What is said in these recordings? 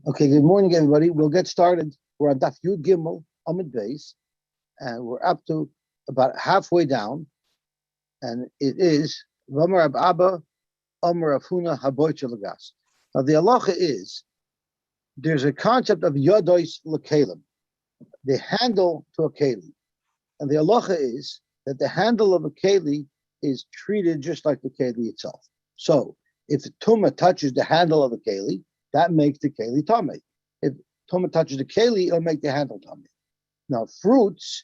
Okay, good morning, everybody. We'll get started. We're on Daf Yud Gimel, Amid Beis, and we're up to about halfway down, and it is Vamar Ab Abba, Amar Afuna Haboich Lagas. Now, the halacha is there's a concept of Yodois Lekalim, the handle to a Keli. And the halacha is that the handle of a Keli is treated just like the Keli itself. So, if the Tumah touches the handle of a Keli, that makes the Keli Tameh. If Tumah touches the Keli, it'll make the handle Tameh. Now, fruits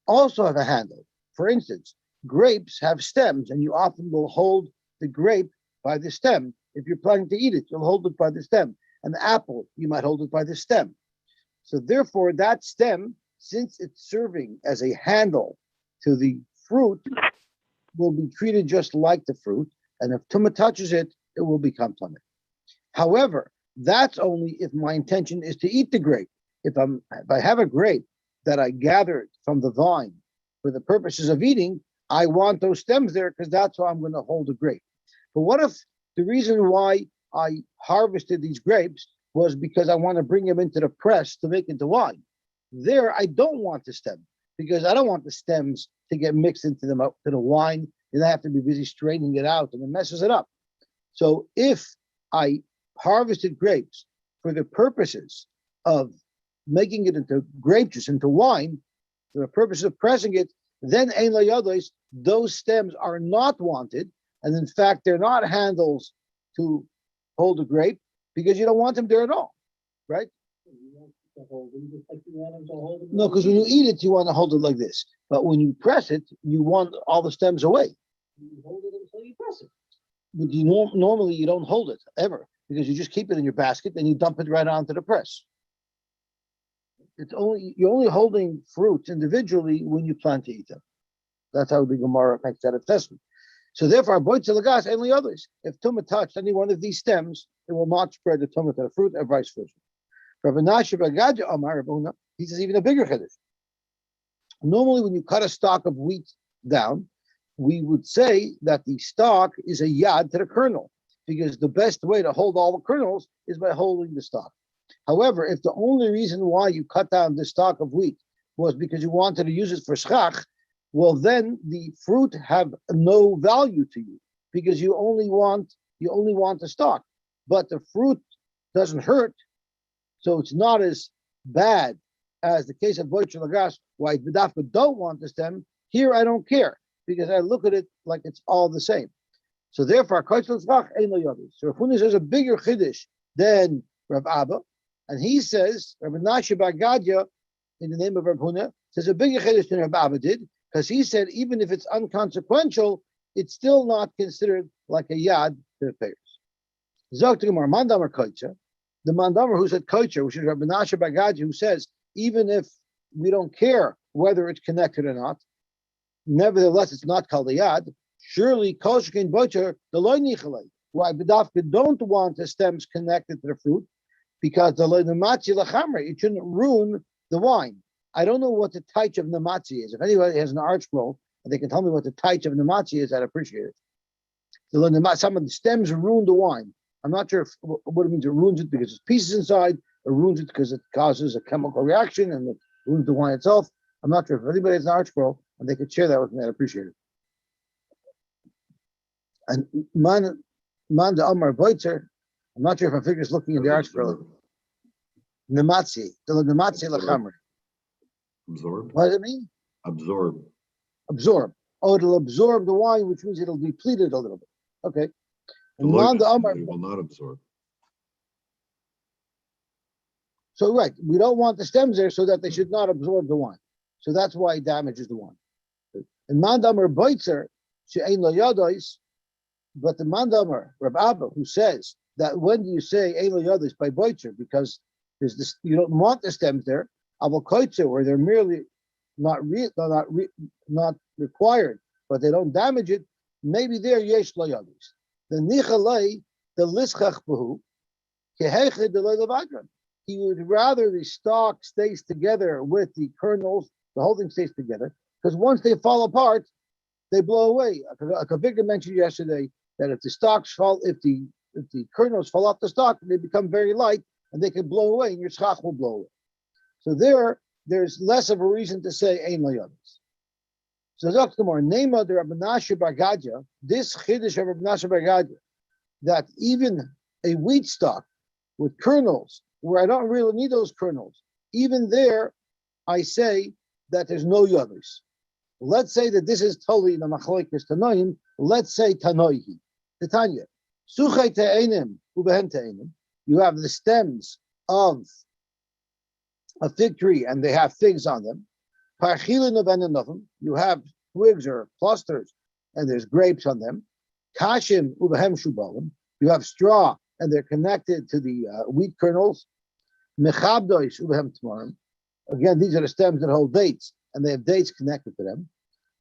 also have a handle. For instance, grapes have stems, and you often will hold the grape by the stem. If you're planning to eat it, you'll hold it by the stem. An apple, you might hold it by the stem. So therefore, that stem, since it's serving as a handle to the fruit, will be treated just like the fruit. And if Tumah touches it, it will become Tameh. However, that's only if my intention is to eat the grape. If I have a grape that I gathered from the vine for the purposes of eating, I want those stems there because that's how I'm going to hold the grape. But what if the reason why I harvested these grapes was because I want to bring them into the press to make into wine? There, I don't want the stem because I don't want the stems to get mixed into the wine, and I have to be busy straining it out, and it messes it up. So if I harvested grapes for the purposes of making it into grape juice, into wine, for the purpose of pressing it, then ein layados, those stems are not wanted, and in fact, they're not handles to hold a grape because you don't want them there at all, right? No, because when you eat it, you want to hold it like this. But when you press it, you want all the stems away. You hold it until you press it. But normally you don't hold it ever because you just keep it in your basket and you dump it right onto the press. You're only holding fruits individually when you plan to eat them. That's how the Gemara makes that assessment. So therefore, boitz and the others. If Tumah touched any one of these stems, it will not spread the Tumah to the fruit, and vice versa. He says even a bigger chiddush. Normally, when you cut a stalk of wheat down, we would say that the stalk is a yad to the kernel, because the best way to hold all the kernels is by holding the stalk. However, if the only reason why you cut down the stalk of wheat was because you wanted to use it for schach, well, then the fruit have no value to you because you only want the stalk. But the fruit doesn't hurt, so it's not as bad as the case of Boich Lagas, why B'dafka don't want the stem. Here I don't care because I look at it like it's all the same. So therefore, so Rav Huna says a bigger chiddush than Rav Abba, and he says Rav Menashe bar Gadya, in the name of Rav Huna, says a bigger chiddush than Rav Abba did, because he said even if it's unconsequential, it's still not considered like a yad to the payers. The Mandamar who said kocher, which is Rav Menashe bar Gadya, who says even if we don't care whether it's connected or not, nevertheless it's not called a yad. Surely koshkin bocher the loy nichalei. Why b'dafka don't want the stems connected to the fruit because the loy nematzi lachamre, it shouldn't ruin the wine. I don't know what the taich of nematzi is. If anybody has an art scroll and they can tell me what the taich of nematzi is, I'd appreciate it. Some of the stems ruin the wine. I'm not sure what it means. It ruins it because there's pieces inside, or ruins it because it causes a chemical reaction and it ruins the wine itself. I'm not sure. If anybody has an art scroll and they could share that with me, I'd appreciate it. And man the Amar Boitzer, I'm not sure if I'm figuring is looking in the art scroll. Nematzi, the nematzi lachamri. Absorb. What does it mean? Absorb. Absorb. Oh, it'll absorb the wine, which means it'll deplete it a little bit. Okay. And man the Amar will not absorb. So right, we don't want the stems there so that they should not absorb the wine. So that's why it damages the wine. And Mandamar Boitzer, she'ein lo yadois, but the Mandamar, Rab Abba, who says that when do you say ein lo yadois by Boitzer, because there's this, you don't want the stems there, Aval Koitzer, where they're merely not required, but they don't damage it, maybe there yesh lo yadois. The nichalei, the lischach behu, kehechid de lo levagran. He would rather the stalk stays together with the kernels, the whole thing stays together, because once they fall apart, they blow away. A Kavika mentioned yesterday that if the stalks fall, if the kernels fall off the stalk, they become very light, and they can blow away, and your schach will blow away. So there's less of a reason to say ein layadis. So Dr. Moore, name of the Rabbi Menashe bar Gadya, this chiddush of Rabbi Menashe bar Gadya, that even a wheat stalk with kernels, where I don't really need those kernels, even there, I say that there's no yadis. Let's say that this is totally the machlokes tanoim. Let's say tanoihi, the Tanya. Suchay te'enim ubehen te'enim. You have the stems of a fig tree, and they have figs on them. Parchilin ubehen nothing. You have twigs or clusters, and there's grapes on them. Kashim ubehem shubalim. You have straw, and they're connected to the wheat kernels. Mechabdois ubehem tamarim. Again, these are the stems that hold dates, and they have dates connected to them.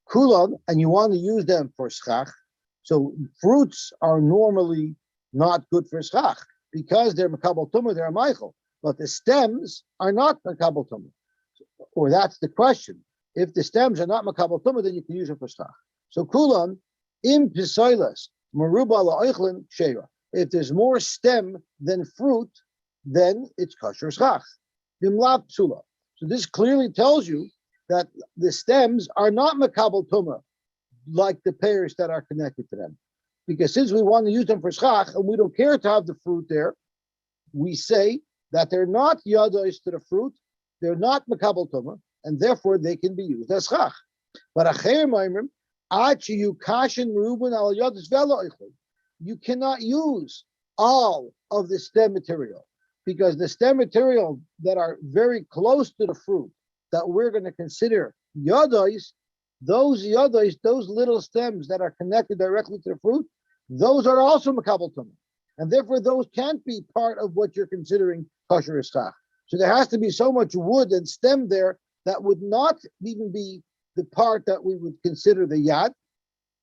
Kulon, and you want to use them for schach. So fruits are normally not good for schach because they're makabel tumah, they're a meichel. But the stems are not makabel tumah. Or that's the question. If the stems are not makabel tumah, then you can use them for schach. So kulon, im pisoilas, maruba la'oichlin sheira. If there's more stem than fruit, then it's kosher schach. Bimlav psula. So this clearly tells you that the stems are not makabel tumah, like the pears that are connected to them. Because since we want to use them for schach, and we don't care to have the fruit there, we say that they're not yados to the fruit, they're not makabel tumah, and therefore they can be used as schach. But acher ma'imrim, you kashin merubin al yados velo eichel. You cannot use all of the stem material, because the stem material that are very close to the fruit that we're going to consider yados, those little stems that are connected directly to the fruit, those are also makabel tumah, and therefore those can't be part of what you're considering kosher schach. So there has to be so much wood and stem there that would not even be the part that we would consider the yad,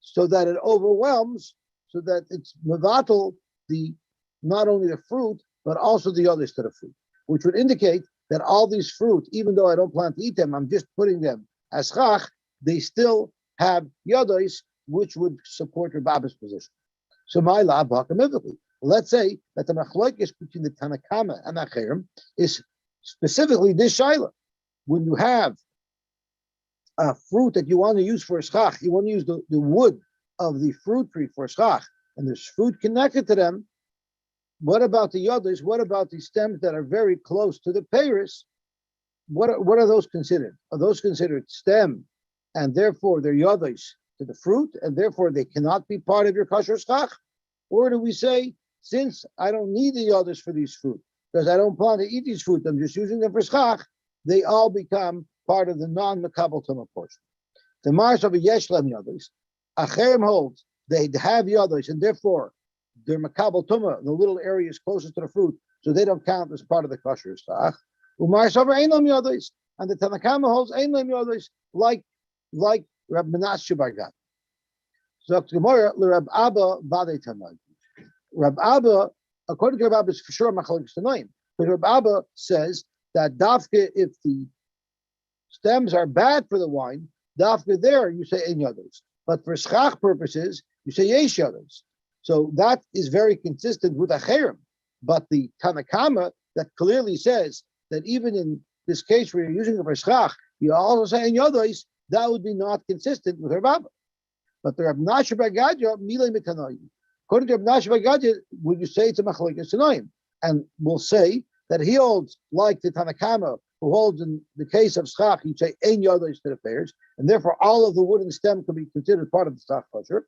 so that it overwhelms, so that it's mevatel the not only the fruit but also the others to the fruit, which would indicate that all these fruit, even though I don't plan to eat them, I'm just putting them as schach, they still have yados, which would support Rabba's position. So my la b'hakamivically. Let's say that the machlokes between the Tanakama and Acherim is specifically this shaila. When you have a fruit that you want to use for schach, you want to use the wood of the fruit tree for schach, and there's fruit connected to them. What about the yados? What about the stems that are very close to the pears? What are those considered? Are those considered stem, and therefore they're yados to the fruit, and therefore they cannot be part of your kosher schach? Or do we say, since I don't need the yados for these fruit, because I don't plan to eat these fruit, I'm just using them for schach, they all become part of the non-makabel tumah portion. The Mars of a yeshlem yados, Acherim holds they have yados, and therefore they're makabel tumah, the little areas closest to the fruit, so they don't count as part of the kosher schach. Umar Sover Einlam Yados, and the Tanakama holds Einlam Yados, like Rab Menashe bar Gad. So Gemara, Rab Abba Vade Tanai. Rab Abba, according to Rab Abba, is for sure machlokes tanoim. But Rab Abba says that dafke, if the stems are bad for the wine, dafke there you say Ein Yados. But for schach purposes, you say Yesh Yados. So that is very consistent with Acherim. But the Tanakama that clearly says that even in this case where you're using it for schach, you also say in yados, that would be not consistent with Rav Abba. But the Rab Menashe bar Gadya, milei mitanoim. According to Rab Menashe bar Gadya, would you say it's a machlokes tanoim? And we'll say that he holds like the Tanakama, who holds in the case of schach, you say ein yados to the pears, and therefore all of the wood and stem can be considered part of the schach kosher.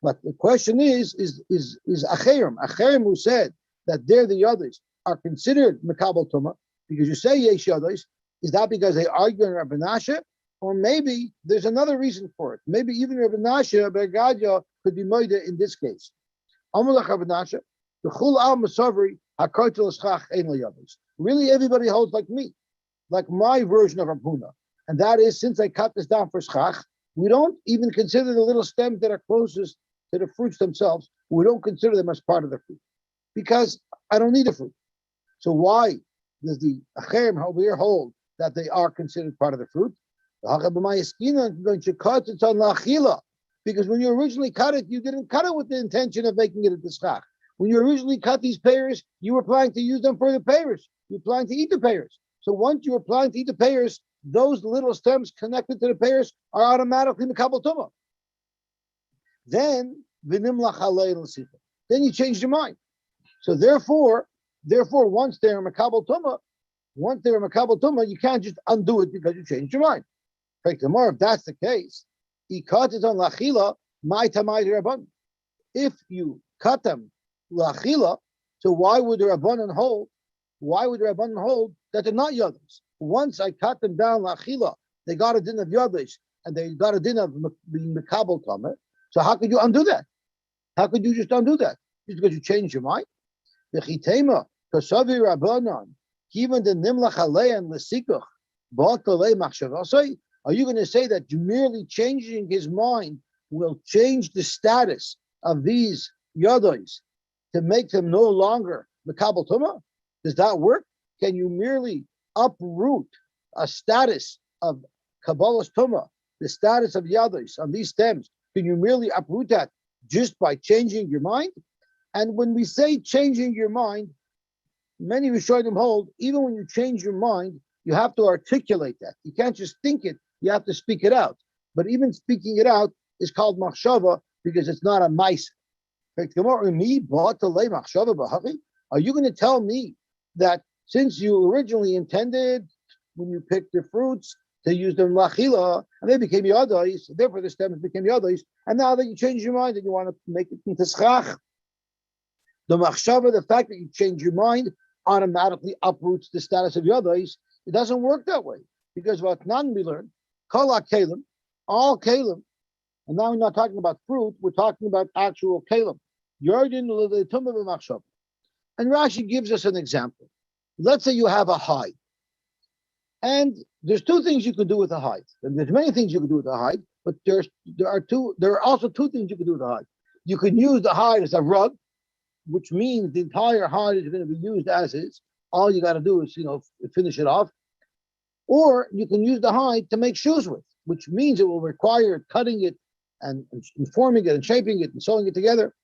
But the question is Acherim. Acherim who said that they're the yados are considered makabel tumah, because you say yesh yados, is that because they argue in Rab Menashe, or maybe there's another reason for it? Maybe even Rab Menashe bar Gadya could be moida in this case. Amalach Rab Menashe, the chul al masavri hakartel schach ein yados. Really, everybody holds like me, like my version of Rab Huna, and that is, since I cut this down for schach, we don't even consider the little stems that are closest to the fruits themselves. We don't consider them as part of the fruit, because I don't need the fruit. So why does the Acherim over here hold that they are considered part of the fruit? Because when you originally cut it, you didn't cut it with the intention of making it a schach. When you originally cut these pears, you were planning to use them for the pears. You were planning to eat the pears. So once you were planning to eat the pears, those little stems connected to the pears are automatically mekabel tuma. Then you change your mind. So therefore, once they're mekabel tuma, you can't just undo it because you changed your mind. If that's the case, if you cut them lachila, so why would the Rabbanan hold? Why would the Rabbanan hold that they're not yadis? Once I cut them down lachila, they got a din of yadis and they got a din of being mekabel tuma. So how could you undo that? How could you just undo that? Just because you changed your mind? V'chitema kasavi Rabbanan even the nimlach alein l'sikuch ba'atalei machshavasei. Are you going to say that merely changing his mind will change the status of these yadois to make them no longer mekabel tuma? Does that work? Can you merely uproot a status of kabbalas tuma, the status of yadois on these stems? Can you merely uproot that just by changing your mind? And when we say changing your mind, many Rishonim hold, even when you change your mind, you have to articulate that. You can't just think it, you have to speak it out. But even speaking it out is called machshava because it's not a mice. Are you going to tell me that since you originally intended, when you picked the fruits, to use them lachila, and they became yadais, therefore the stems became yadais, and now that you change your mind and you want to make it into schach, the machshava, the fact that you change your mind, automatically uproots the status of yadais. It doesn't work that way because what nan we learned, kol kalim, all kalim, and now we're not talking about fruit, we're talking about actual kalim. Yardin l'tumah b'machshava. And Rashi gives us an example. Let's say you have a hide. And there's two things you can do with a hide. And there's many things you can do with a hide, but there are also two things you can do with a hide. You can use the hide as a rug, which means the entire hide is going to be used as is. All you got to do is, finish it off. Or you can use the hide to make shoes with, which means it will require cutting it and forming it and shaping it and sewing it together.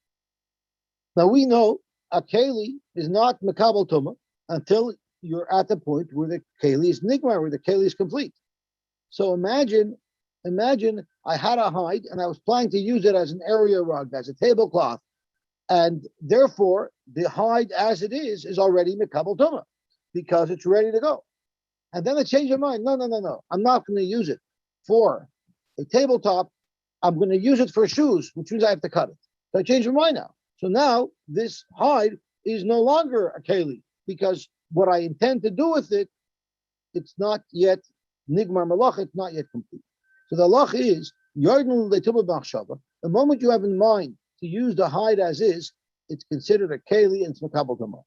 Now we know a keli is not mekabel tuma until you're at the point where the keli is nigmar, where the keli is complete. So imagine I had a hide and I was planning to use it as an area rug, as a tablecloth, and therefore the hide as it is already mekabel tuma because it's ready to go. And then I changed my mind. No. I'm not going to use it for a tabletop. I'm going to use it for shoes, which means I have to cut it. So I changed my mind now. So now this hide is no longer a keli because what I intend to do with it, it's not yet nigmar malach, it's not yet complete. So the halach is, the moment you have in mind to use the hide as is, it's considered a keli and it's mekabel tuma.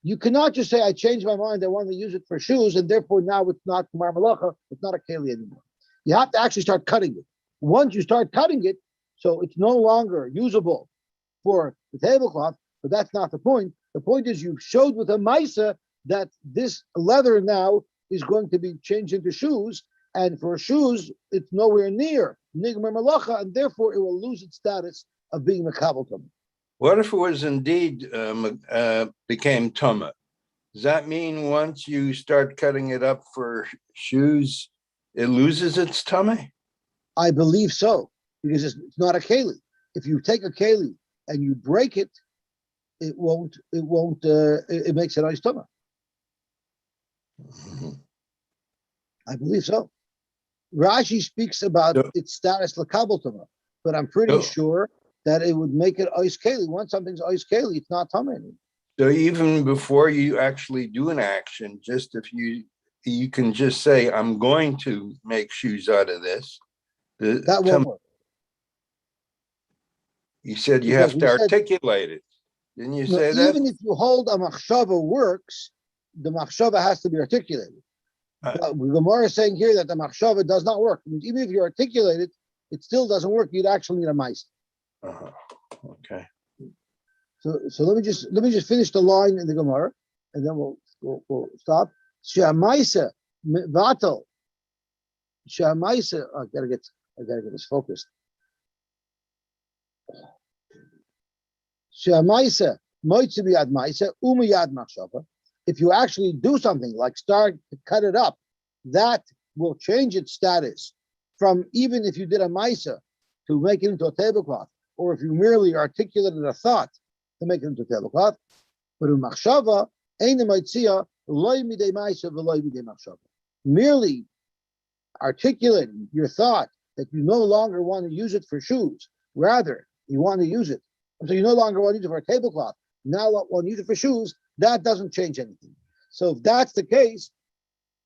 You cannot just say, I changed my mind, I want to use it for shoes, and therefore now it's not gemar malacha, it's not a keli anymore. You have to actually start cutting it. Once you start cutting it, so it's no longer usable for the tablecloth, but that's not the point. The point is you showed with a maisa that this leather now is going to be changed into shoes, and for shoes, it's nowhere near nigmar malacha, and therefore it will lose its status of being mekabel tuma. What if it was indeed became tuma? Does that mean once you start cutting it up for shoes, it loses its tummy? I believe so, because it's not a keli. If you take a keli and you break it, it makes it ice tuma. Mm-hmm. I believe so. Rashi speaks about its status l'kabel tuma, but I'm pretty sure that it would make it ice keli. Once something's ice keli, it's not tuma anymore. So even before you actually do an action, just if you can just say, I'm going to make shoes out of this. That won't work. You said you have to articulate it. Didn't you say that? Even if you hold a machshava works, the machshava has to be articulated. The Gemara is saying here that the machshava does not work. I mean, even if you articulate it, it still doesn't work. You'd actually need a mice. Okay. So let me just finish the line in the Gemara, and then we'll stop. Shamaisa vatal. Shamaisa. I gotta get this focused. She'amaisa moitzi biyad maisa umiyad machshava. If you actually do something like start to cut it up, that will change its status from even if you did a maisa to make it into a tablecloth, or if you merely articulated a thought to make it into a tablecloth. But umachshava ein moitzia loy midei maisa v'loy midei machshava. Merely articulating your thought that you no longer want to use it for shoes, rather you want to use it. So you no longer want to use it for a tablecloth. Now want to use it for shoes. That doesn't change anything. So if that's the case,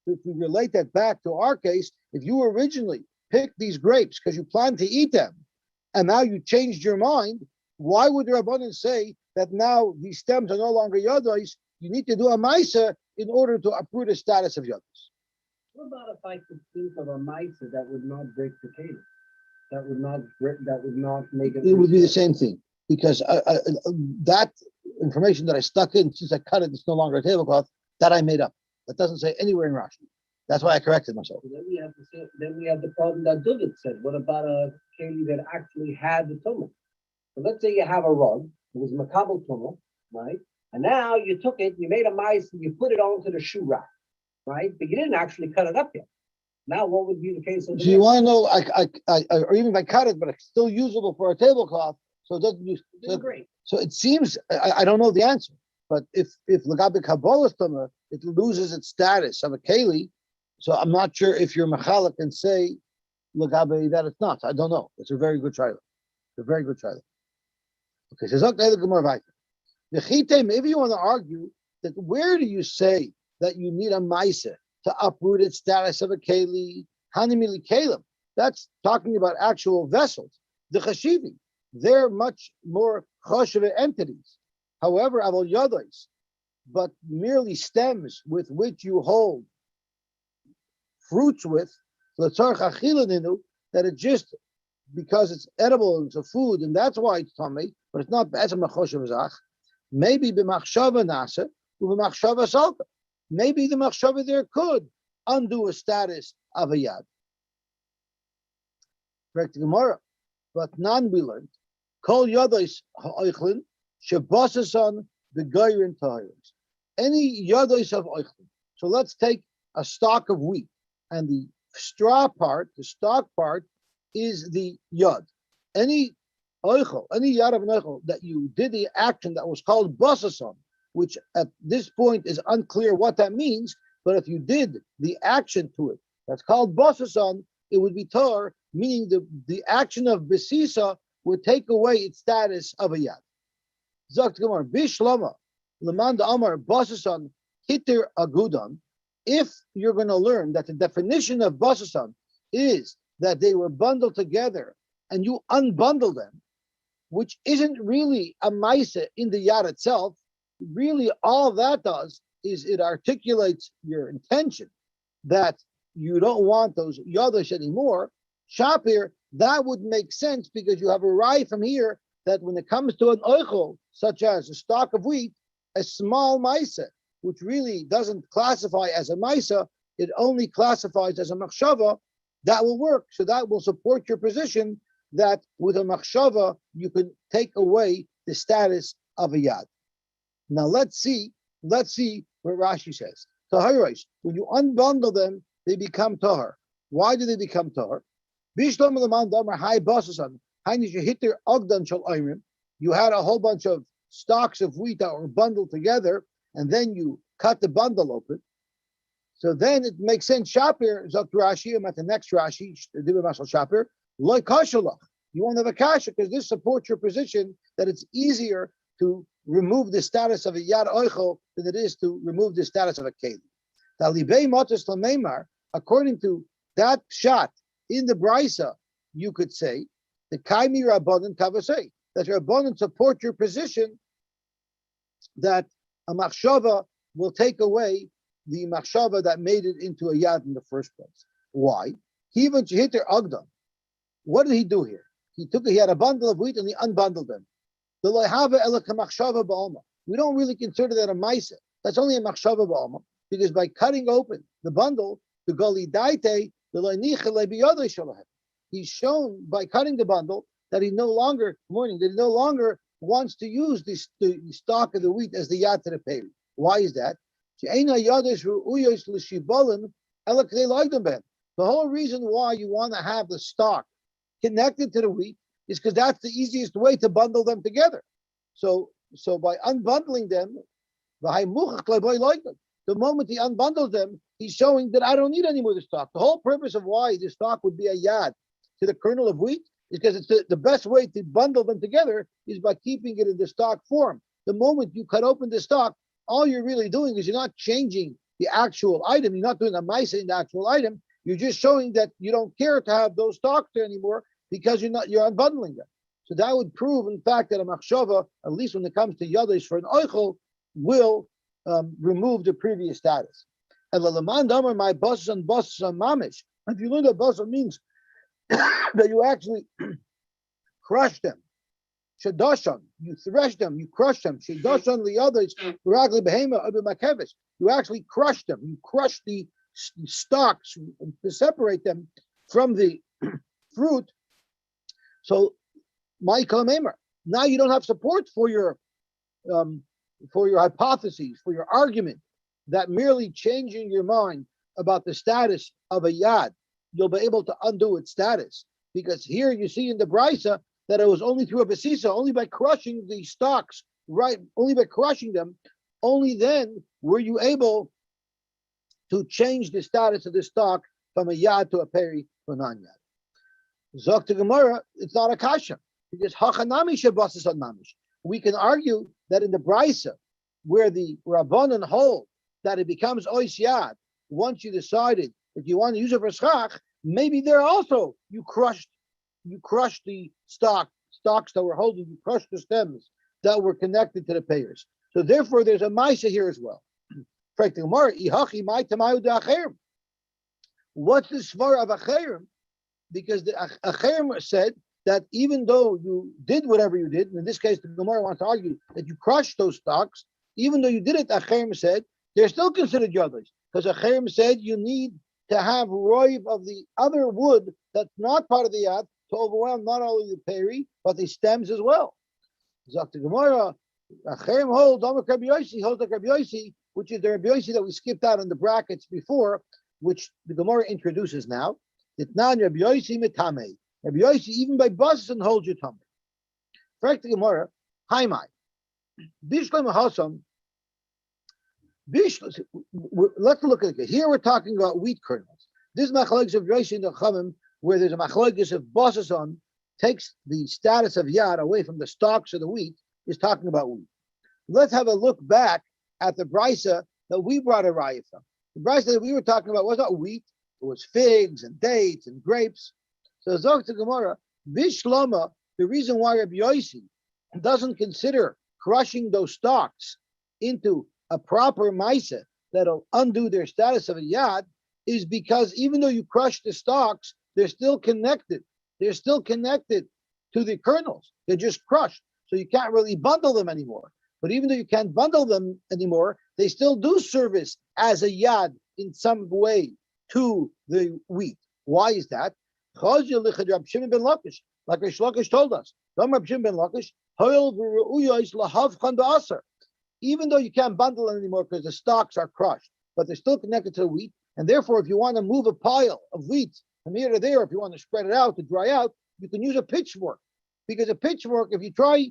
if we relate that back to our case, if you originally picked these grapes because you planned to eat them, and now you changed your mind, why would the Rabbanan say that now these stems are no longer yodos? You need to do a maisa in order to uproot the status of yodos. What about if I could think of a maisa that would not break the case? That would not make it. It would be the same thing, because that information that I stuck in, since I cut it, it's no longer a tablecloth, that I made up. That doesn't say anywhere in Rashi. That's why I corrected myself. So then we have the problem that David said. What about a keli that actually had the tumah? So let's say you have a rug, it was makabel tumah, right? And now you took it, you made a mice, and you put it onto the shoe rack, right? But you didn't actually cut it up yet. Now, what would be the case of the? So you want to know, or even if I cut it, but it's still usable for a tablecloth, so it doesn't use. Great. So it seems I don't know the answer, but if Lagabi Kabbalah Tumah, it loses its status of a keli. So I'm not sure if your Machala can say Lagabi that it's not. I don't know. It's a very good trial. It's a very good trial. Okay, so maybe you want to argue that where do you say that you need a maisa to uproot its status of a keli? Hanimili kelim. That's talking about actual vessels. The chashivi, they're much more choshev entities. However, avol yodos, but merely stems with which you hold fruits with, that it just because it's edible and it's a food, and that's why it's tummy, but it's not as a machoshev zach. Maybe b'machshava nasa, b'machshava salka. Maybe the machshava there could undo a status of a yad. Correct Gemara, but none we learned. Kol yados ha'oichlin shebasason b'gayrin tahiros. Any yados of oichlin. So let's take a stalk of wheat, and the straw part, the stalk part, is the yad. Any oichel, any yad of an oichel that you did the action that was called basason, which at this point is unclear what that means, but if you did the action to it, that's called basason, it would be tar, meaning the action of besisa would take away its status of a yad. Zakt Gemara, bishlama, lemanda amar basason hitir agudan. If you're going to learn that the definition of basason is that they were bundled together and you unbundle them, which isn't really a maisa in the yad itself, really all that does is it articulates your intention that you don't want those yadosh anymore. Shapir, that would make sense because you have a rai from here that when it comes to an oichel, such as a stalk of wheat, a small maisa, which really doesn't classify as a maisa, it only classifies as a machshava, that will work. So that will support your position that with a machshava, you can take away the status of a yad. Now let's see what Rashi says. Taharos, when you unbundle them, they become tahar. Why do they become tahar? You had a whole bunch of stalks of wheat that were bundled together, and then you cut the bundle open. So then it makes sense. Shapir, Zok Rashi, I'm at the next Rashi, Shapir, Loi Kashalach. You won't have a kasha because this supports your position that it's easier to remove the status of a yad oichel than it is to remove the status of a keli. Talibei motus lameimar, according to that shot in the brisa, you could say the kaimi rabbanon kavasei, that your rabbanon support your position that a machshava will take away the machshava that made it into a yad in the first place. Why? He even hit their agdam. What did he do here? He had a bundle of wheat and he unbundled them. We don't really consider that a maisa. That's only a machshava ba'alma, because by cutting open the bundle, the goli daite, he's shown by cutting the bundle that he no longer wants to use this the stock of the wheat as the yad to the peri. Why is that? The whole reason why you want to have the stock connected to the wheat is because that's the easiest way to bundle them together. So by unbundling them, the moment he unbundles them, he's showing that I don't need any more of the stock. The whole purpose of why the stock would be a yad to the kernel of wheat is because it's the best way to bundle them together is by keeping it in the stock form. The moment you cut open the stock, all you're really doing is you're not changing the actual item. You're not doing a ma'aseh in the actual item. You're just showing that you don't care to have those stocks there anymore because you're unbundling them. So that would prove, in fact, that a machshava, at least when it comes to yadish for an oichel, will remove the previous status. And l'leman damar my bosses and mamish. If you learn that bosses means that you actually crush them. Shadoshan, you thresh them, you crush them. Shadoshan liyados ragli behema makevish. You actually crush them. You crush the stalks to separate them from the fruit. So, Michael Mamer, now you don't have support for your hypotheses, for your argument that merely changing your mind about the status of a yad, you'll be able to undo its status. Because here you see in the Brisa that it was only through a besisa, only by crushing the stalks, right? Only by crushing them, only then were you able to change the status of the stalk from a yad to a peri to a non-yad. Zok to Gemara, it's not a kasha. Because hachanami shebasas on mamish. We can argue that in the Brisa, where the Rabbanan hold that it becomes ois yad, once you decided that you want to use it for schach, maybe there also you crushed the stocks that were holding, you crushed the stems that were connected to the payers. So therefore, there's a ma'aseh here as well. What's the svar of acherim? Because the acherim said that even though you did whatever you did, and in this case, the Gemara wants to argue that you crushed those stocks, even though you did it, acherim said, they're still considered yadlis. Because acherim said you need to have roiv of the other wood that's not part of the yad to overwhelm not only the peri, but the stems as well. Zakta Gemara, acherim hold, Rabbi Yosy holds like Rabbi Yosy, which is the Rabbi Yosy that we skipped out in the brackets before, which the Gemara introduces now. Itnan Rabbi Yosy mitamei. Rabbi Yosy, even by Basan, holds your tummy. Correct the Gemara. Hi, my. Bishlam Hasam. Let's look at it. Here we're talking about wheat kernels. This machlokes of Yosy in the Chamim, where there's a machlokes of Basan, takes the status of yad away from the stalks of the wheat, is talking about wheat. Let's have a look back at the brisa that we brought a raya from. The brisa that we were talking about was not wheat; it was figs and dates and grapes. So Zok to Gemara, Bishlama, the reason why Rabbi Yosy doesn't consider crushing those stalks into a proper maisa that'll undo their status of a yad is because even though you crush the stalks, they're still connected. They're still connected to the kernels. They're just crushed. So you can't really bundle them anymore. But even though you can't bundle them anymore, they still do service as a yad in some way to the wheat. Why is that? Like Rish Lakish told us. Even though you can't bundle them anymore because the stalks are crushed, but they're still connected to the wheat, and therefore if you want to move a pile of wheat from here to there, if you want to spread it out to dry out, you can use a pitchfork. Because a pitchfork, if you try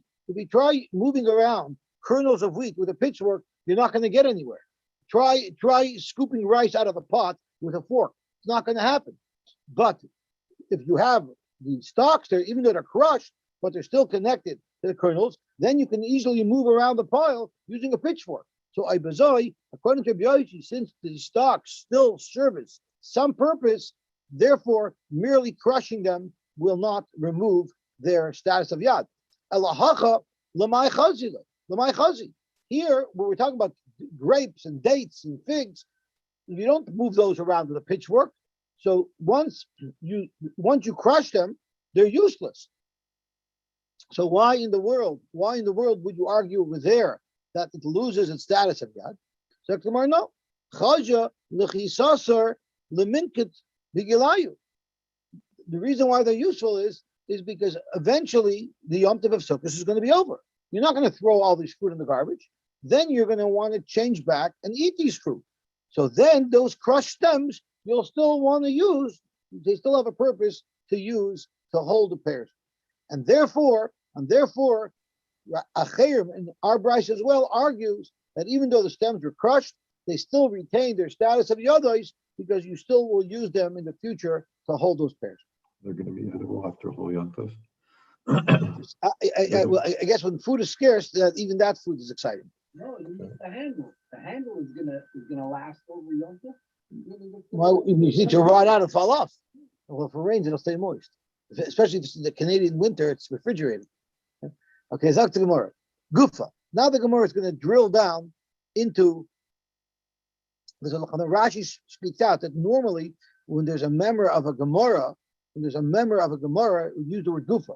moving around kernels of wheat with a pitchfork, you're not going to get anywhere. Try scooping rice out of a pot with a fork. It's not going to happen. But if you have the stalks there, even though they're crushed, but they're still connected to the kernels, then you can easily move around the pile using a pitchfork. So Ibazoi, according to Yosy, since the stalks still service some purpose, therefore merely crushing them will not remove their status of yad. Elahacha l'may chazi. Here, when we're talking about grapes and dates and figs, you don't move those around with a pitchfork. So once you crush them, they're useless. So why in the world would you argue over there that it loses its status of yad? So Gemara, no. Chaja l'chisasar l'minket b'gilayu. The reason why they're useful is because eventually the Yom Tov of Sukkot is going to be over. you're not going to throw all these fruit in the garbage. Then you're going to want to change back and eat these fruit. So then those crushed stems, you'll still want to use. They still have a purpose to use to hold the pears. And therefore, Acherim in our Bryce as well argues that even though the stems were crushed, they still retain their status of yadois because you still will use them in the future to hold those pears. They're going to be edible after Whole Yontif. I guess when food is scarce, that even that food is exciting. No, you need the handle. The handle is gonna last over Yom Tov. Well, you need to rot out and fall off. Well, if it rains, it'll stay moist. Especially if it's the Canadian winter, it's refrigerated. Okay, Zak to Gemara. Gufa. Now the Gemara is going to drill down into. Rashi speaks out that normally when there's a member of a Gemara, we use the word Gufa.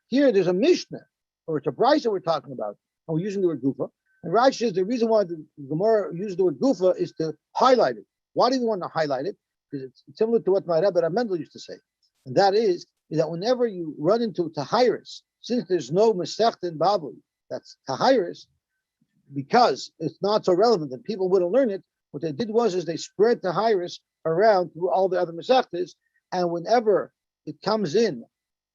Here there's a Mishnah, or it's a Brisa we're talking about, and we're using the word Gufa. And Rashi says the reason why the Gemara uses the word Gufa is to highlight it. Why do we want to highlight it? Because it's similar to what my Rebbe Mendel used to say. And that is that whenever you run into Tahiris, since there's no Masechta in Babli, that's Tahiris, because it's not so relevant and people wouldn't learn it, what they did was they spread Tahiris around through all the other Masechtas, and whenever it comes in,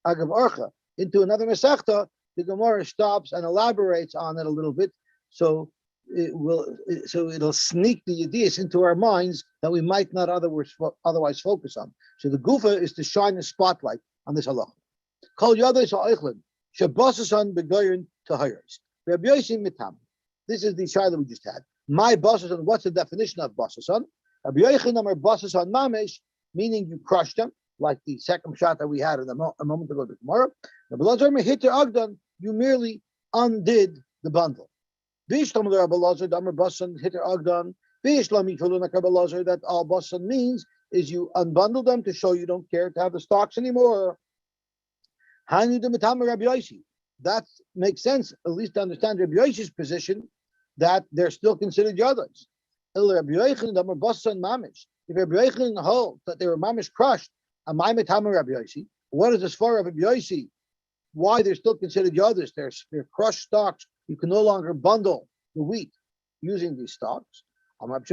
Agav Orcha, into another Masechta, the Gemara stops and elaborates on it a little bit, so it'll sneak the ideas into our minds that we might not otherwise focus on. So the Gufa is to shine a spotlight on this halacha. Kol Yadais ha'Eichlin shebasasan begoyin tahiris. Rabbi Yosy mitam. This is the shayla we just had. My basasan. What's the definition of basasan? Rabbi Yochanan amar basasan mamesh, meaning you crushed them, like the second shot that we had a moment ago tomorrow. Rabbi Lazar mehiter agdan. You merely undid the bundle. That all basan means is you unbundle them to show you don't care to have the stalks anymore. That makes sense, at least to understand Rabbi Yosy's position, that they're still considered yadas. If Rabbi Yochanan holds that they were mamish crushed, what is this for Rabbi Yosy? Why they're still considered yadas? They're crushed stalks. You can no longer bundle the wheat using these stalks. Because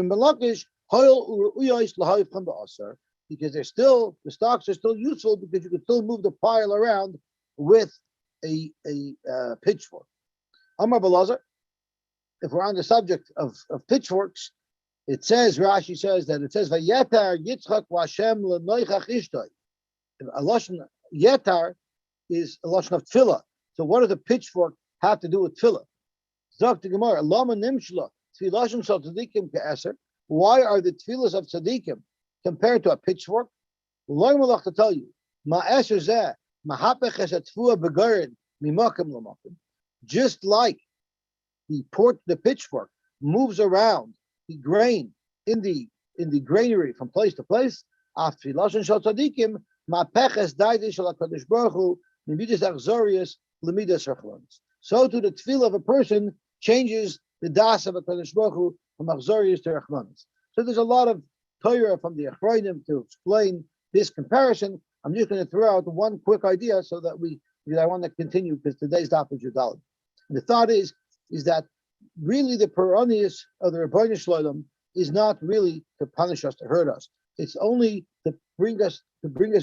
the stalks are still useful because you can still move the pile around with a pitchfork. Amar Balazar, if we're on the subject of pitchforks, it says, Rashi says that it says, Vayetar Yitzchak Vashem Lenoichach Ishtoi. A lashon Yetar is a lashon of tefillah. So what does a pitchfork have to do with tefillah? Zok to Gemara, Lama Nimshla, Tfilashim Shal Tzadikim Ke'eser. Why are the tefillas of tzadikim compared to a pitchfork? Lo malach to tell you, Ma'eser Zeh, Mahapech Es Atfua Begarin, Mimakim Lamakim. Just like the pitchfork moves around the grain in the granary from place to place, after Tfilashim Shal Tzadikim, Ma'pech Es Daidi Shal HaKadosh Baruch Hu, Midas Achzorius, Lemidas Rachlons. So to the tefillah of a person changes the das of a Kadosh Baruch Hu from Achzorius to Rachmanis. So there's a lot of Torah from the Achronim to explain this comparison. I'm just going to throw out one quick idea so that I want to continue because today's daf is Yudalit. The thought is that really the Peronius of the Rebbeinu Shloim is not really to punish us, to hurt us. It's only to bring us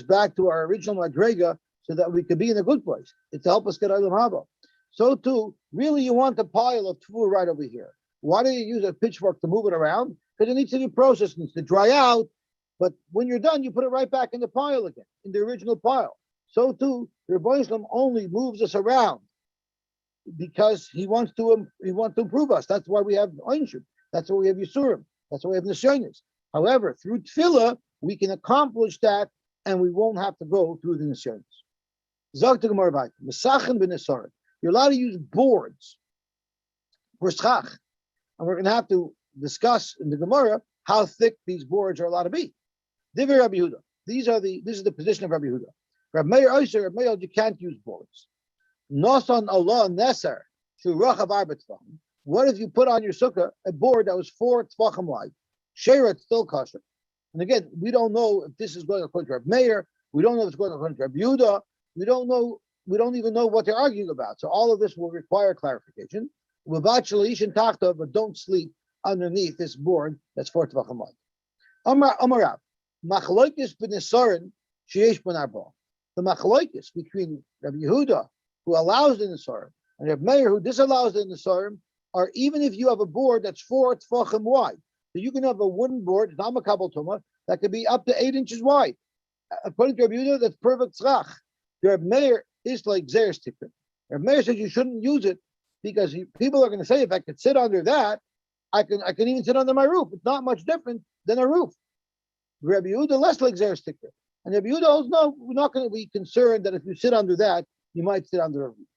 back to our original Madrega so that we could be in a good place. It's to help us get Olam Haba. So too, really you want a pile of tefillah right over here. Why do you use a pitchfork to move it around? Because it needs to be processed, it needs to dry out. But when you're done, you put it right back in the pile again, in the original pile. So too, the Rebbeinu Shalom only moves us around because he wants to improve us. That's why we have Einshim. That's why we have Yisurim. That's why we have Nisyonis. However, through tefillah, we can accomplish that and we won't have to go through the Nisyonis. Zog to Gemara Vayta, Mesachin b'Nesarim. You're allowed to use boards for schach. And we're going to have to discuss in the Gemara how thick these boards are allowed to be. Divrei Rabbi Yehuda. This is the position of Rabbi Yehuda. Rabbi Meir Oyser, Rabbi Meir, you can't use boards. Nosan Allah Neser, Shurachav Arba Tvachim. What if you put on your sukkah a board that was 4 Tvachim wide? Sheira, still kosher. And again, we don't know if this is going according to Rabbi Meir. We don't know if it's going according to Rabbi Yehuda. We don't know we don't even know what they're arguing about. So all of this will require clarification. But don't sleep underneath this board that's 4 tvachim wide. Amarav, machloikis b'nesarin sheyesh ben arba. The machloikis between Rabbi Yehuda, who allows the nesarim, and Rabbi Meir, who disallows the nesarim, are even if you have a board that's 4 tvachim wide. So you can have a wooden board, it's not makabel tumah, that could be up to 8 inches wide. According to Rabbi Yehuda, that's perfect tzrach. Rabbi Meir is like Xeris Tikrit. Rabbi Meir says you shouldn't use it because people are going to say, if I could sit under that, I can even sit under my roof. It's not much different than a roof. Rabbi Yehuda less like Xeris Tikrit. And Rabbi Yehuda holds, no, we're not going to be concerned that if you sit under that, you might sit under a roof.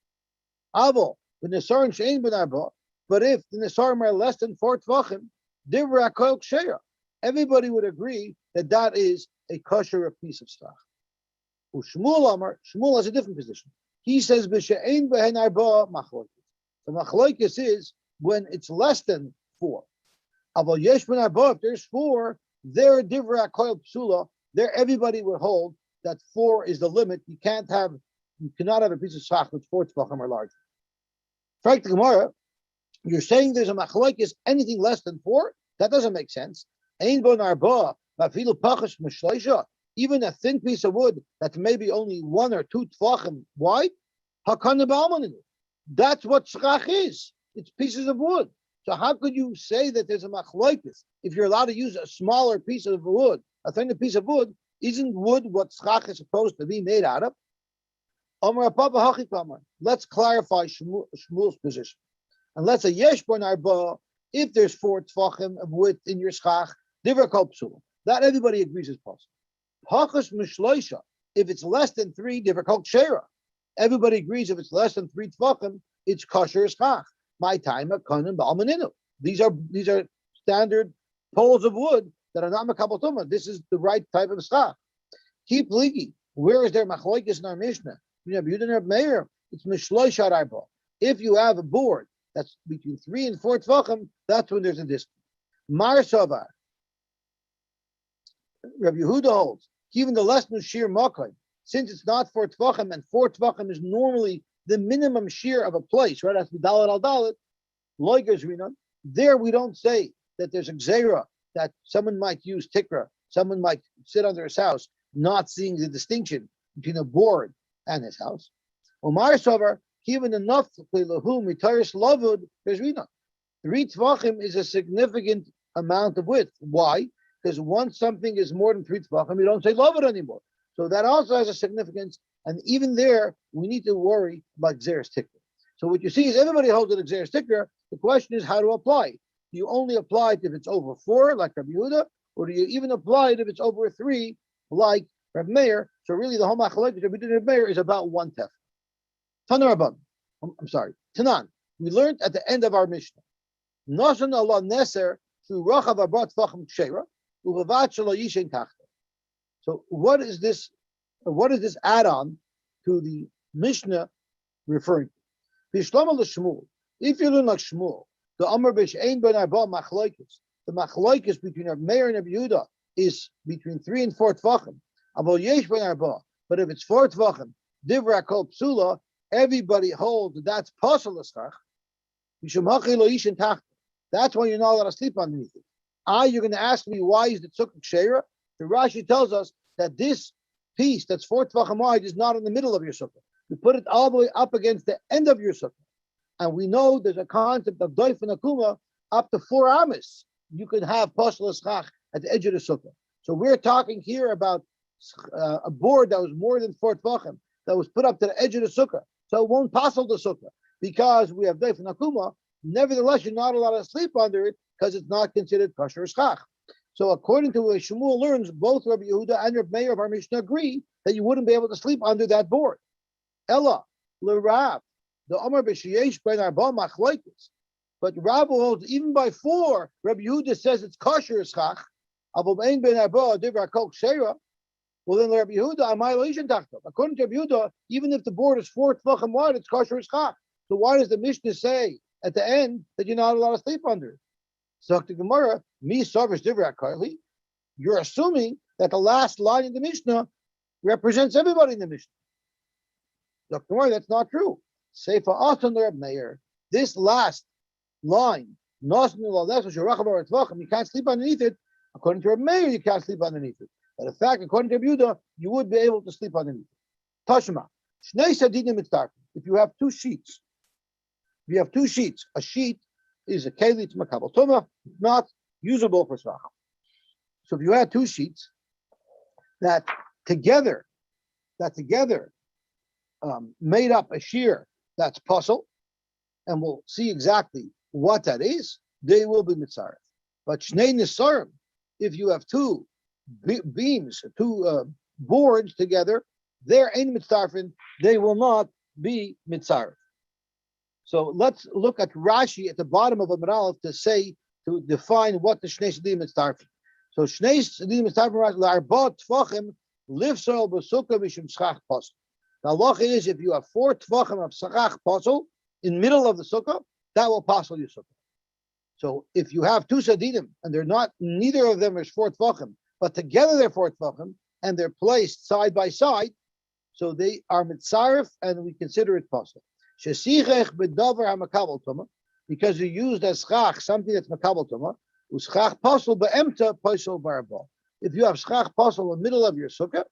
Avo, the Nesarim she'ein ben arba, but if the Nesarim are less than 4 tvachim, divra kol ksheira. Everybody would agree that that is a kosher piece of stuff. Shmuel Amar, Shmuel has a different position. He says, "B'she'ein behen arba machloikis." The machloikis is when it's less than 4. Aval yesh ben arba, if there's 4, there divra koil psula. There, everybody would hold that 4 is the limit. You cannot have a piece of shach with 4 tvachim or larger. Frank the Gemara, you're saying there's a machloikis anything less than 4? That doesn't make sense. Ein ben arba mafilu pachas mishleisha. Even a thin piece of wood that's maybe only 1 or 2 tvachim wide, that's what shchach is. It's pieces of wood. So how could you say that there's a machloikis if you're allowed to use a smaller piece of wood? A thinner piece of wood, isn't wood what shchach is supposed to be made out of? Let's clarify Shmuel's position. And let's say yesh bon arba, if there's 4 tvachim of width in your shchach, divrei kol psula. That everybody agrees is possible. Hachas mishloisha, if it's less than 3, divrei kol ksheira. Everybody agrees if it's less than 3 tvachim, it's kosher shchach. My time at kanim ba'almaninu. These are standard poles of wood that are not makabel tumah. This is the right type of shchach. Keep ligi. Where is there machloikis in our Mishnah? Rabbi Yehuda and Rabbi Meir, it's mishloisha arba. If you have a board that's between 3 and 4 tvachim, that's when there's a dispute. Mar savar. Rabbi Yehuda holds, even the less than sheer makai, since it's not 4 tvachim, and 4 tvachim is normally the minimum sheer of a place, right? It has to be dalet al dalet, loigers rinan. There we don't say that there's a gzeira, that someone might use tikra, someone might sit under his house, not seeing the distinction between a board and his house. Omar Sover, even enough lahu mitaris lavud, there's rinan. 3 tvachim is a significant amount of width. Why? Because once something is more than 3 tvachim, you don't say lavud anymore. So that also has a significance. And even there, we need to worry about Xeris Tikra. So what you see is everybody holds it Xeris Tikra. The question is how to apply it. Do you only apply it if it's over 4, like Rabbi Yehuda, or do you even apply it if it's over 3, like Rabbi Meir? So really the whole machlokes of Rabbi Yehuda and Rabbi Meir is about 1 tef. Tanan. We learned at the end of our Mishnah. Nasan Allah Neser through Rachav Abat Tvachim Ksheira, Uvavat Shelo Yishen Tachta. So what is this add-on to the Mishnah referring to? If you learn like Shmuel, the Amar B'Shein Ben Arba Machloikis, the Machloikis between Rabbi Meir and Rabbi Yehuda is between 3 and 4 tvachim. Abol Yesh Ben Arba, but if it's 4 tvachim, Divra Kol Psula, everybody holds that that's Pasal L'Schach. That's why you're not allowed to sleep underneath it. You're going to ask me why is the Sukkah Ksheira? The Rashi tells us that this piece that's 4 tvachim wide is not in the middle of your sukkah. You put it all the way up against the end of your sukkah. And we know there's a concept of doif and akuma up to 4 amis. You can have pasal schach at the edge of the sukkah. So we're talking here about a board that was more than 4 tvachim that was put up to the edge of the sukkah. So it won't pasal the sukkah because we have doif and akuma. Nevertheless, you're not allowed to sleep under it because it's not considered kosher schach. So according to what Shmuel learns, both Rabbi Yehuda and Rabbi Meir of our Mishnah agree that you wouldn't be able to sleep under that board. Ella, l'Rav, the Amar b'Sheyesh ben Arba Machloikis. But Rav holds even by 4, Rabbi Yehuda says it's kosher schach. Avol ein ben Arba divra kol ksheira. Well then Rabbi Yehuda amay lo yishen tachto. According to Rabbi Yehuda, even if the board is 4 tvachim wide, it's kosher schach. So why does the Mishnah say at the end that you're not allowed to sleep under it? So the Gemara, mi sarvish divra karli. You're assuming that the last line in the Mishnah represents everybody in the Mishnah. Dr. Moore, that's not true. Say for Asan Reb Meir, this last line, you can't sleep underneath it. According to Reb Meir, you can't sleep underneath it. But in fact, according to Reb Yehuda, you would be able to sleep underneath it. Tashma, Shnei Sadinim Mitzdarfim. If you have two sheets, a sheet is a keli to makabel tuma, not usable for svacha. So if you had two sheets that together made up a shear that's puzzle, and we'll see exactly what that is, they will be mitzaref. But shnei nisarim, if you have two beams, two boards together, they're ein mitzarefin, they will not be mitzaref. So let's look at Rashi at the bottom of Amud Aleph to define what the shnei sedim mitzarefin. So shnei sedim mitzarefin la'arba tfachim lifsol b'sukkah mishum schach pasel. The halacha is if you have 4 tfachim of schach pasel in middle of the sukkah, that will pasel your sukkah. So if you have 2 sadinim and they're not, neither of them is 4 tfachim, but together they're 4 tfachim and they're placed side by side, so they are mitzaref and we consider it pasel. Shesichech b'davar hamakabel tuma, because you used as schach something that's makabel tuma. Uschach pasel be'emta pasel barba. If you have schach pasel in the middle of your sukkah,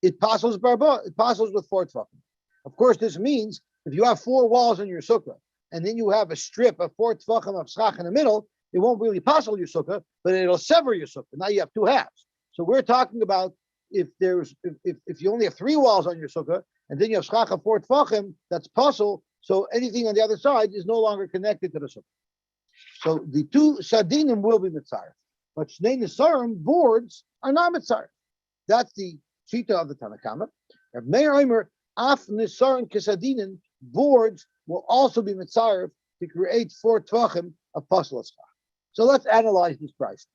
it pasels barba. It pasels with 4 tefachim. Of course, this means if you have 4 walls in your sukkah and then you have a strip of 4 tefachim of schach in the middle, it won't really pasel your sukkah, but it'll sever your sukkah. Now you have 2 halves. So we're talking about if you only have 3 walls on your sukkah and then you have schach of 4 tefachim, that's pasel. So anything on the other side is no longer connected to the sukkah. So the 2 sadinim will be mitzaref, but shnei nisarim boards are not mitzaref. That's the shita of the Tanakama. Rav Meir Omer af nisarim kesadinin boards will also be mitzaref to create 4 tvachim of pasel. So let's analyze this price.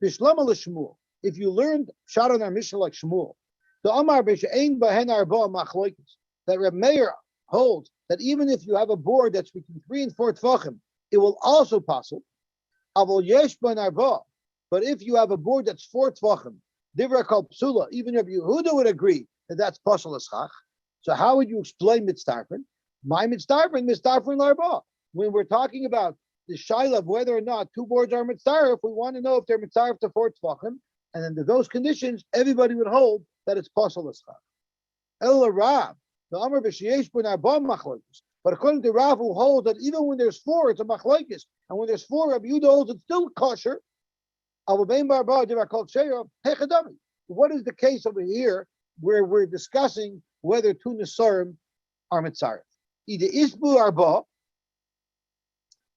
Bishlama l'shmuel. If you learned shot on our Mishnah like Shmuel, the Amar b'she'ein bahen arba machloikis, that Rav Meir holds that even if you have a board that's between 3 and 4 tvachim, it will also pasel. Avol yesh ban arba. But if you have a board that's 4 tvachim, divra kol psula, even if Yehuda would agree that that's pasel eschach. So how would you explain mitzdarfen? My mitzdarfen l'arba. When we're talking about the shaila of whether or not 2 boards are mitzdaref, we want to know if they're mitzdaref to 4 tvachim, and under those conditions, everybody would hold that it's pasel eschach. El Rav, the Amar b'sheyesh ban arba machlokes. But according to Rav, who holds that even when there's 4, it's a machlokes, and when there's 4, Rabbi Yehuda holds it's still kosher. What is the case over here where we're discussing whether 2 nisarim are mitzaref? Either isbu arba,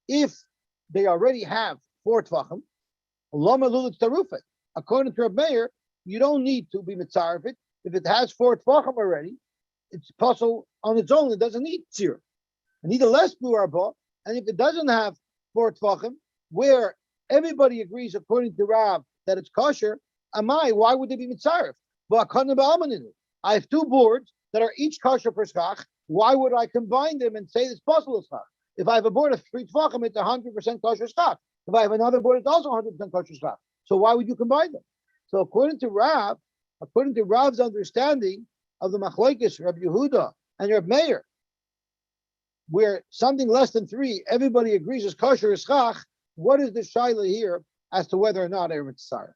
if they already have 4 tvachim, lama lulit tarufet. According to Reb Meir, you don't need to be mitzaref it. If it has 4 tvachim already, it's pasel on its own. It doesn't need tzir. And either less bu arba, and if it doesn't have 4 tvachim, where everybody agrees according to Rav that it's kosher, why would they be mitzaref? I have 2 boards that are each kosher per schach. Why would I combine them and say it's pasel schach? If I have a board of 3 tvachim, it's 100% kosher schach. If I have another board, it's also 100% kosher schach. So why would you combine them? So according to Rav's understanding of the machlokes, Rabbi Yehuda and Rabbi Meir, where something less than 3, everybody agrees is kosher is schach, what is the shaila here as to whether or not they're mitzaref?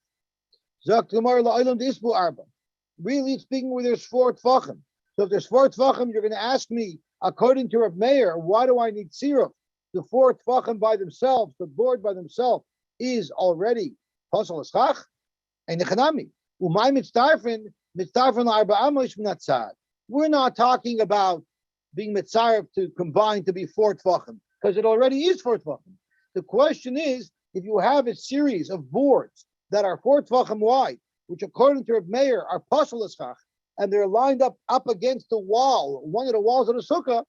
Really speaking, where there's 4 tvachim. So if there's 4 tvachim, you're going to ask me, according to Rabbi Meir, why do I need tziruf? The 4 tvachim by themselves, the board by themselves, is already pasel eschach. And nechanami, umay mitzdarfen arba amos minatzad. We're not talking about being mitzaref to combine to be 4 tvachim, because it already is 4 tvachim. The question is, if you have a series of boards that are 4 tvachim wide, which according to Reb Meir are pasel eschach, and they're lined up against the wall, one of the walls of the sukkah,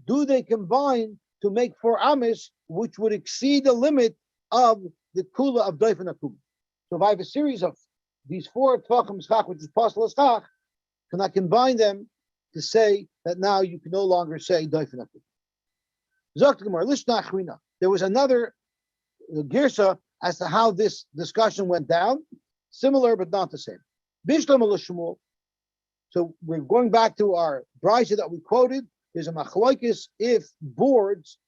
do they combine to make 4 amis, which would exceed the limit of the kula of doifen akum? So if I have a series of these 4 tvachim schach, which is pasel eschach, can I combine them to say that now you can no longer say doifen akum? Zok the Gemara, lishna achrina. There was another girsa as to how this discussion went down, similar but not the same. Bishlam Shmuel. So we're going back to our brisa that we quoted. There's a machlokes if boards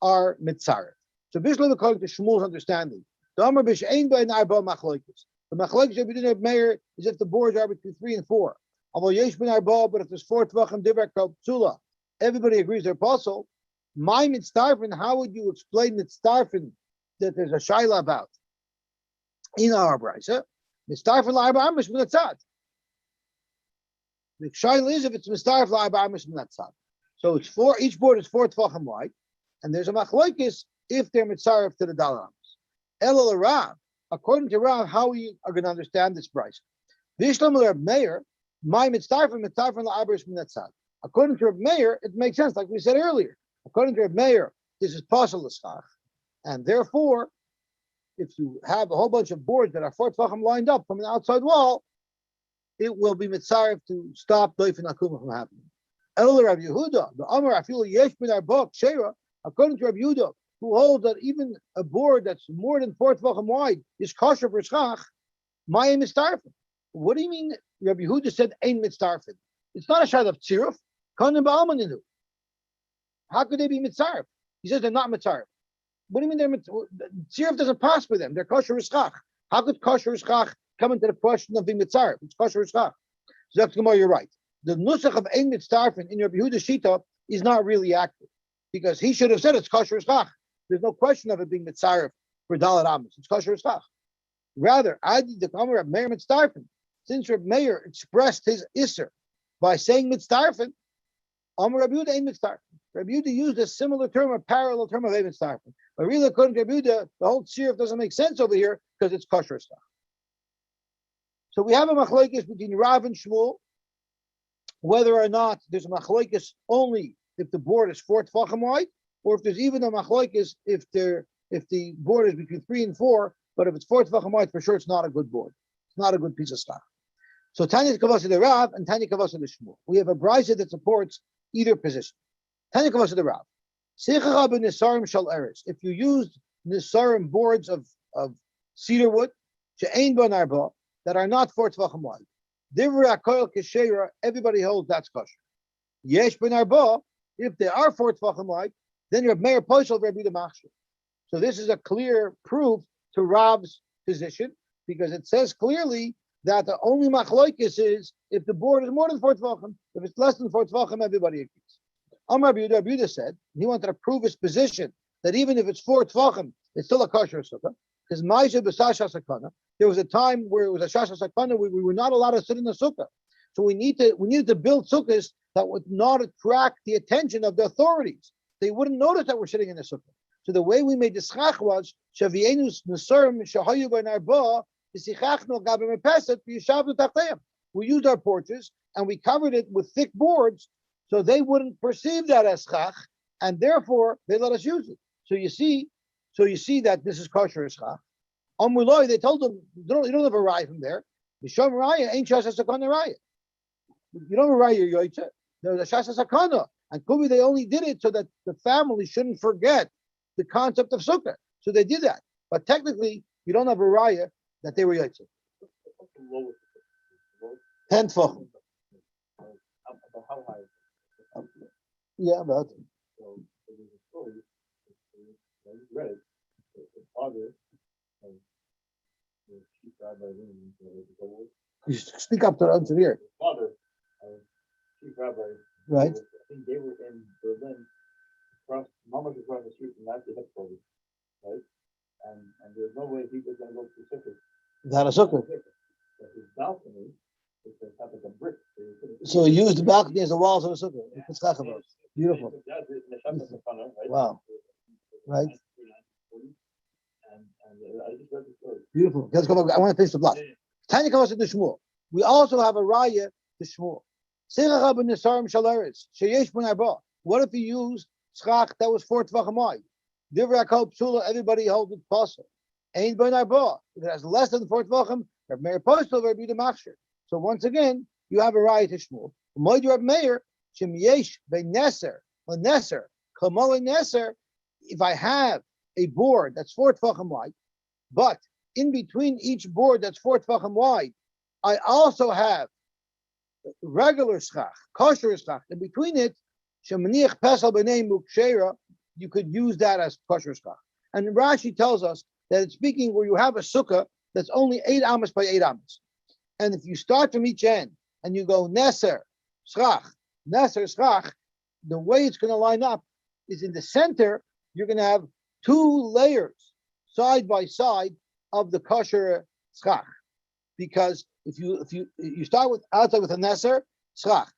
are mitzaref. So Bishlam according to Shmuel's understanding, the Amar B'Shein B'Ein Arba machlokes. The machlokes of B'Din Meir is if the boards are between 3 and 4. Aval Yesh B'Ein Arba, but if there's 4 tvachim divrei kol psula, everybody agrees they're apostle. My mitzarefin, how would you explain mitzarefin that there's a shaila about in our brisa? Mitzarefin la'arba amish b'natzad. The shaila is if it's mitzaref la'arba amish b'natzad. So it's 4. Each board is 4 tvachim wide, and there's a machlokes if they're mitzaref to the dalams. Elul Rav, according to Rav, how we are going to understand this brisa? Vishlam Reb Meir, my mitzarefin la'arba amish b'natzad. According to Reb Meir, it makes sense, like we said earlier. According to Reb Meir, this is pasal l'schach, and therefore, if you have a whole bunch of boards that are 4 tvachim lined up from an outside wall, it will be mitzaref to stop doifin akuma from happening. Elul Rav Yehuda, the Amar afilu yesh bin arbok sheira. According to Rav Yehuda, who holds that even a board that's more than 4 tvachim wide is kosher for schach, mayim mitzarefin. What do you mean? Rav Yehuda said ein mitzarefin. It's not a shad of tziruf. Kanim ba'almaninu. How could they be mitzaref? He says they're not mitzaref. What do you mean they're mitzaref? Tziruf doesn't pass for them. They're kosher schach. How could kosher schach come into the question of being mitzaref? It's kosher schach. So that's Gemara, you're right. The nusach of ein mitzarefin in Rabbi Yehuda's shita is not really accurate because he should have said it's kosher schach. There's no question of it being mitzaref for dalat amos. It's kosher schach. Rather, I did the Amar of Meir mitzarefin. Since Rabbi Meir expressed his isser by saying mitzarefin, Amar Rabbi Yehuda ein mitzarefin. Rabbi Yehuda used a similar term, a parallel term of ein mitzarefin. But really, according to Rabbi Yehuda, the whole tziruf doesn't make sense over here because it's kosher schach. So we have a machlokes between Rav and Shmuel, whether or not there's a machlokes only if the board is 4 tvachim wide, or if there's even a machlokes if the board is between 3 and 4, but if it's 4 tvachim wide, for sure it's not a good board. It's not a good piece of stuff. So Tanya Kavasa the Rav and Tanya Kavasa the Shmuel. We have a brisa that supports either position. Tanya Kavasa the Rav. If you use nisarim boards of cedar wood, she'ein ban arba, that are not 4 tvachim wide, divrei hakoil k'sheira, everybody holds that's kosher. Yesh ben arba, if they are 4 tvachim wide, then you're Meir Poshel Rabbi the Machshir. So this is a clear proof to Rav's position because it says clearly that the only machlokes is if the board is more than 4 tvachim. If it's less than 4 tvachim, everybody agrees. Amar Rabbi Yehuda said he wanted to prove his position that even if it's 4 tvachim, it's still a kosher sukkah. Because Ma'aseh b'Sasha Sakana, there was a time where it was a Shasha Sakana where we were not allowed to sit in the sukkah. So we needed to build sukkahs that would not attract the attention of the authorities. They wouldn't notice that we're sitting in the sukkah. So the way we made the schach was Shavienus Nasarim Shahayu ben Arba B'Sichachnu Gabim Epeset B'Yishavnu Tachteim. We used our porches and we covered it with thick boards so they wouldn't perceive that as schach, and therefore they let us use it. So you see that this is kosher schach. Amuloi, they told them you don't have a raya from there. Misham raya ain't shasa sakana raya. You don't have a raya yoytze. There's a shasa sakana, and kubi they only did it so that the family shouldn't forget the concept of sukkah. So they did that, but technically you don't have a raya that they were yoytze. 10 tefachim. How high? Yeah, about. So there was a story. I read it. The father of the chief rabbi You speak up to answer here. the father of chief rabbi. Right. I think they were in Berlin, almost across the street from that headquarters, right? And there's no way he was going to go to Pacific. Without a sukkah. But his balcony is the type of a brick. So he used the balcony as the walls of a sukkah. It's chachavos. Beautiful. Wow. Right. And I just read the story. Beautiful. Let's go back. I want to finish the block. Tanya comes to the Shmuel. We also have a raya to Shmuel. What if you use schach that was 4 tvachim wide? Divrei hakol psula, everybody holds it possible. Ain't ben arba. If it has less than 4 tvachim, Reb Meir postel Rabbi the Machshir. So once again, you have a raya to Shmuel. Moed Reb Meir shem yesh beneser leneser kamal neser. If I have a board that's 4 tvachim wide, but in between each board that's 4 tvachim wide, I also have regular schach, kosher schach. In between it, shemaniach pesel b'nei mukshera, you could use that as kosher schach. And Rashi tells us that it's speaking where you have a sukkah that's only 8 amos by 8 amos. And if you start from each end and you go neser, schach, the way it's going to line up is in the center, you're going to have 2 layers side by side of the kosher schach. Because if you start with outside with a neser, schach,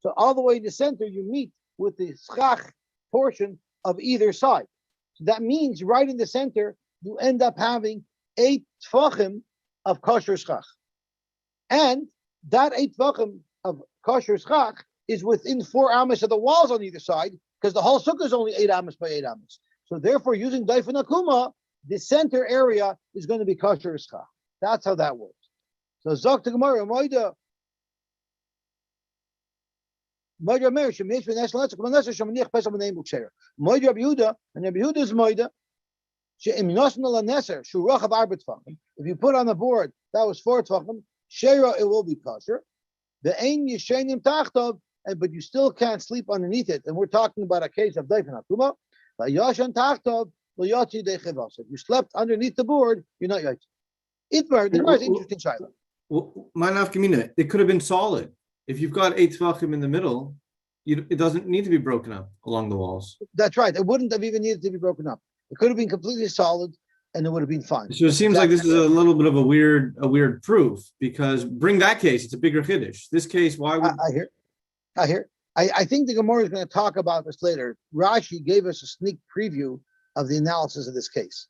so all the way in the center you meet with the schach portion of either side. So that means right in the center you end up having 8 tfachim of kosher schach, and that 8 tfachim of kosher schach is within 4 amos of the walls on either side, because the whole sukkah is only 8 amos by 8 amos. So therefore, using daifin akuma, the center area is going to be kosher schach. That's how that works. So Zok to Gemara, Moida Meir, Shemish v'Nesel Netzach v'Nesel Shemaniach Pesach b'Nei Mukshera. Moida Rabbi Yehuda, and Rabbi Yehuda's Moida, She'im Nosn Neser Shurochav Arba Tfachim. If you put on the board that was 4 tfachim, Shera, it will be kosher. The Ein Yishenim Tachtov, but you still can't sleep underneath it. And we're talking about a case of Daifin Akuma. V'Yashan Tachtov L'Yotzi Dechevos. If you slept underneath the board, you're not Yotzi. Itmar, the Gemara is interesting, Shiloh. Well, my nafkamina, it could have been solid. If you've got 8 tvachim in the middle, it doesn't need to be broken up along the walls. That's right. It wouldn't have even needed to be broken up. It could have been completely solid, and it would have been fine. So it seems like this is a little bit of a weird proof, because bring that case, it's a bigger chiddush. This case, why would I hear. I think the Gemara is going to talk about this later. Rashi gave us a sneak preview of the analysis of this case.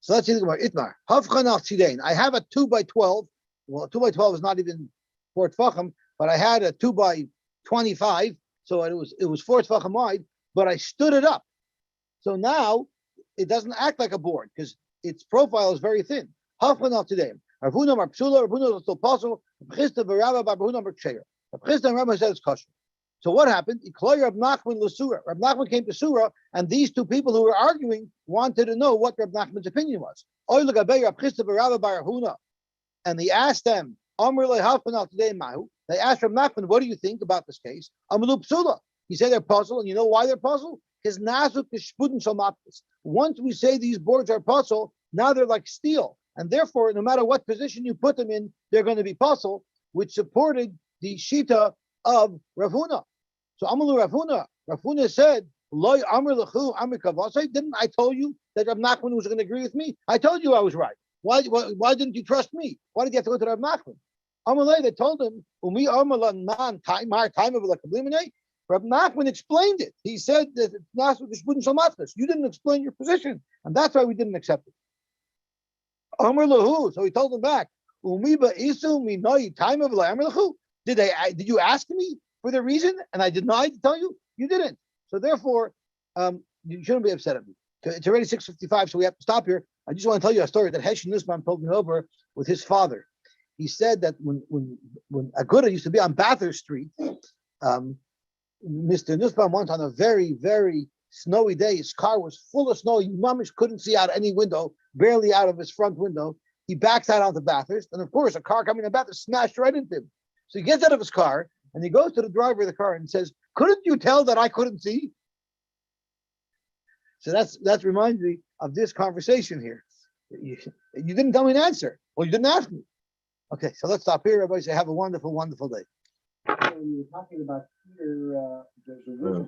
So let's see the Gemara. Itmar. Havchan al tzidain. I have a 2 by 12. Well, 2 by 12 is not even 4 tfachim, but I had a 2 by 25, so it was 4 tfachim wide, but I stood it up. So now it doesn't act like a board because its profile is very thin. Havchan al tzidain. Rav Huna Mar Psula, Rav Huna is still possible. Rav Chisda v'Rabba Bar Huna Mar Ksheir. Rav Chisda and Rambam said it's kosher. So what happened? Rav Nachman l'Sura. Rav Nachman came to Surah, and these 2 people who were arguing wanted to know what Rav Nachman's opinion was. And he asked them, they asked Rav Nachman, what do you think about this case? He said they're puzzled, and you know why they're puzzled? Because once we say these boards are puzzled, now they're like steel. And therefore, no matter what position you put them in, they're going to be puzzled, which supported the Shita of Rav Huna. So Amalu Rav Huna said, Loi Amr Lechu Amr Kavasai. Didn't I tell you that Rav Nachman was going to agree with me? I told you I was right. Why didn't you trust me? Why did you have to go to Rav Nachman? Amalei, they told him, Umi Amalan Man time of the Kablimine. Rav Nachman explained it. He said that it's Nasu Kishbun Shalmatkas. You didn't explain your position, and that's why we didn't accept it. Amr Lehu. So he told him back, Umi Ba Isu Minoi time of the Amr Lehu. Did you ask me for the reason and I denied to tell you? You didn't. So therefore, you shouldn't be upset at me. It's already 6:55, so we have to stop here. I just want to tell you a story that Heshin Nussbaum told me over with his father. He said that when Aguda used to be on Bathurst Street, Mr. Nussbaum went on a very, very snowy day. His car was full of snow. Mamish couldn't see out any window, barely out of his front window. He backs out onto Bathurst, and of course, a car coming to Bathurst smashed right into him. So he gets out of his car and he goes to the driver of the car and says, "Couldn't you tell that I couldn't see?" So that reminds me of this conversation here. You didn't tell me an answer. Well, you didn't ask me. Okay, so let's stop here. Everybody say have a wonderful, wonderful day. When you were talking about here, there's a